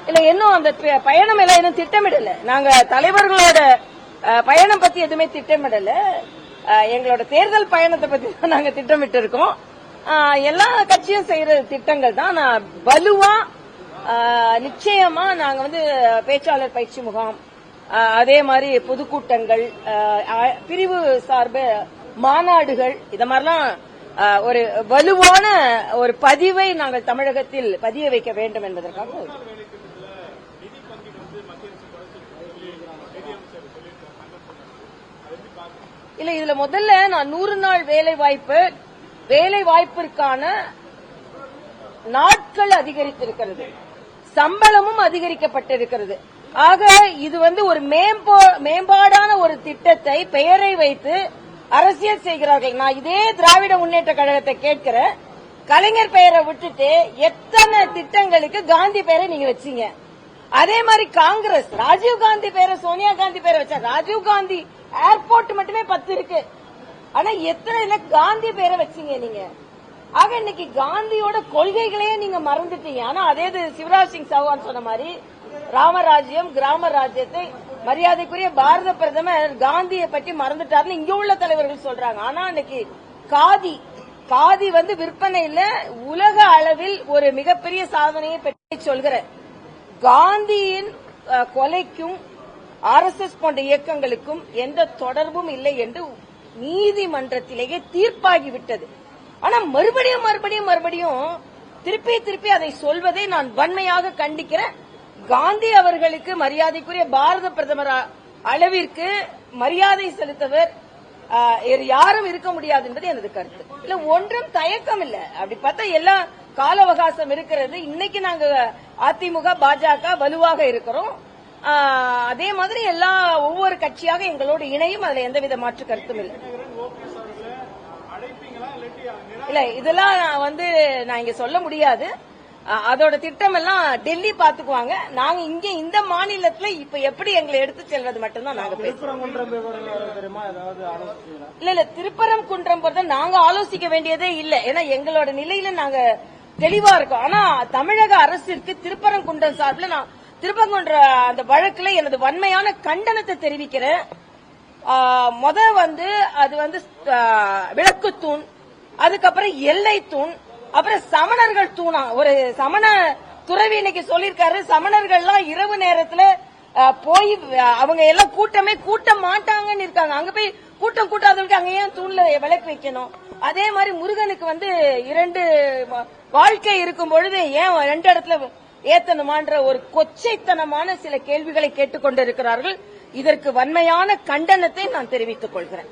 இல்ல இன்னும் அந்த பயணம் எல்லாம் இன்னும் திட்டமிடல. நாங்க தலைவர்களோட பயணம் பத்தி எதுவுமே திட்டமிடல. எங்களோட தேர்தல் பயணத்தை பத்தி தான் நாங்க திட்டமிட்டு இருக்கோம். எல்லா கட்சியும் செய்யற திட்டங்கள் தான். நான் வலுவா நிச்சயமா நாங்க பேச்சாளர் பயிற்சி முகாம், அதே மாதிரி பொதுக்கூட்டங்கள், பிரிவு சார்பு மாநாடுகள், இத மாதிரிலாம் ஒரு வலுவான ஒரு பதிவை நாங்கள் தமிழகத்தில் பதிய வைக்க வேண்டும் என்பதற்காக. இல்ல இதுல முதல்ல நான் 100 நாள் வேலை வாய்ப்பிற்கான நாட்கள் அதிகரித்திருக்கிறது, சம்பளமும் அதிகரிக்கப்பட்டிருக்கிறது. ஆக இது ஒரு மேம்பாடான ஒரு திட்டத்தை பெயரை வைத்து அரசியல் செய்கிறார்கள். நான் இதே திராவிட முன்னேற்ற கழகத்தை கேட்கிறேன், கலைஞர் பெயரை விட்டுட்டு எத்தனை திட்டங்களுக்கு காந்தி பெயரை நீங்க வச்சீங்க? அதே மாதிரி காங்கிரஸ் ராஜீவ்காந்தி பேரை, சோனியா காந்தி பேரை வச்சா. ராஜீவ்காந்தி ஏர்போர்ட் மட்டுமே 10 இருக்கு, ஆனா எத்தனை காந்தி பேரை வச்சீங்க நீங்க? ஆக இன்னைக்கு காந்தியோட கொள்கைகளையே நீங்க மறந்துட்டீங்க. ஆனா அதே சிவராஜ் சிங் சௌஹான் சொன்ன மாதிரி ராமராஜ்யம் கிராம ராஜ்யத்தை மரியாதைக்குரிய பாரத பிரதமர் காந்தியை பற்றி மறந்துட்டாருன்னு இங்க உள்ள தலைவர்கள் சொல்றாங்க. ஆனா இன்னைக்கு காதி விற்பனையில உலக அளவில் ஒரு மிகப்பெரிய சாதனையை பற்றி சொல்கிற காந்தியின் கொலைக்கும் RSS போன்ற இயக்கங்களுக்கும் எந்த தொடர்பும் இல்லை என்று நீதிமன்றத்திலேயே தீர்ப்பாகிவிட்டது. ஆனா மறுபடியும் திருப்பி அதை சொல்வதை நான் வன்மையாக கண்டிக்கிறேன். காந்தி அவர்களுக்கு மரியாதைக்குரிய பாரத பிரதமர் அளவிற்கு மரியாதை செலுத்தவர் யாரும் இருக்க முடியாது என்பது எனது கருத்து. இல்ல ஒன்றும் தயக்கம் இல்ல. அப்படி பார்த்தா எல்லா கால அவகாசம் இருக்கிறது. இன்னைக்கு நாங்க அதிமுக பாஜக வலுவாக இருக்கிறோம். அதே மாதிரி ஒவ்வொரு கட்சியாக எங்களோடு இணையும். அதுல எந்தவித மாற்று கருத்தும் இல்லை. இல்ல இதெல்லாம் நான் இங்க சொல்ல முடியாது. அதோட திட்டம் எல்லாம் டெல்லி பாத்துக்குவாங்க. நாங்க இங்க இந்த மாநிலத்துல இப்ப எப்படி எங்களை எடுத்து செல்வது மட்டும்தான் நாங்க பேசுறோம். இல்ல திருப்பரங்குன்றம் போறத நாங்க ஆலோசிக்க வேண்டியதே இல்ல. ஏன்னா எங்களோட நிலையில நாங்க தெளிவா இருக்கோம். ஆனா தமிழக அரசிற்கு திருப்பரங்குன்றம் சார்பில் நான் திருப்பரங்குன்ற அந்த வழக்குல எனது வன்மையான கண்டனத்தை தெரிவிக்கிறேன். அது விளக்கு தூண், அதுக்கப்புறம் எல்லை தூண், அப்புறம் சமணர்கள் தூணா. ஒரு சமண துறவி இன்னைக்கு சொல்லிருக்காரு, சமணர்கள்லாம் இரவு நேரத்துல போய் அவங்க எல்லாம் கூட்ட மாட்டாங்கன்னு இருக்காங்க. அங்க போய் கூட்டம் கூட்டாதவங்களுக்கு அங்க ஏன் தூண்ல விளக்கு வைக்கணும்? அதே மாதிரி முருகனுக்கு 2 வாழ்க்கை இருக்கும் பொழுது ஏன் 2 இடத்துல ஏத்தணுமான்ற ஒரு கொச்சைத்தனமான சில கேள்விகளை கேட்டுக்கொண்டிருக்கிறார்கள். இதற்கு வன்மையான கண்டனத்தை நான் தெரிவித்துக் கொள்கிறேன்.